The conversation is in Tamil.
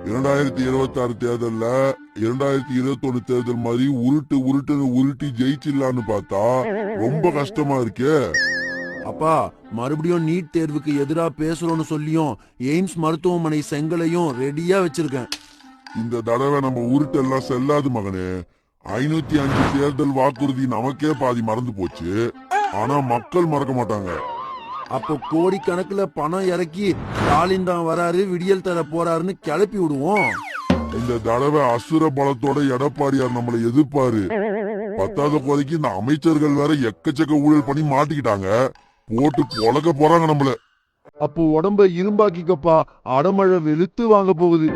2026 தேர்தல்ல 2021 தேர்தல் மாதிரி உருட்டுன்னு ஜெயிச்சிடலான்னு பார்த்தா ரொம்ப கஷ்டமா இருக்கே. அப்பா, மறுபடியும் நீட் தேர்வுக்கு எதிரா பேசுறோம்னு சொல்லியும் எய்ம்ஸ் மருத்துவமனை செங்கலையும் ரெடியா வச்சிருக்கேன். இந்த தடவை நம்ம உருட்டெல்லாம் செல்லாது மகனே. 505 தேர்தல் வாக்குறுதி நமக்கே பாதி மறந்து போச்சு. ஆனா மக்கள் மறக்க மாட்டாங்க. அப்போ கோடிக்கணக்குல பணம் இறக்கி ஸ்டாலின் தான் வராரு, விடியல் தர போறாருன்னு கிளப்பி விடுவோம். இந்த தடவை அசுர பலத்தோட எடப்பாடியார் நம்மளை எதிர்ப்பாரு. 10வது கோதைக்கு இந்த அமைச்சர்கள் வேற எக்கச்சக்க ஊழல் பண்ணி மாட்டிக்கிட்டாங்க. போட்டு பொழக்க போறாங்க நம்மள. அப்போ உடம்ப இரும்பாக்கிக்கப்பா, அடமழை வெளுத்து வாங்க போகுது.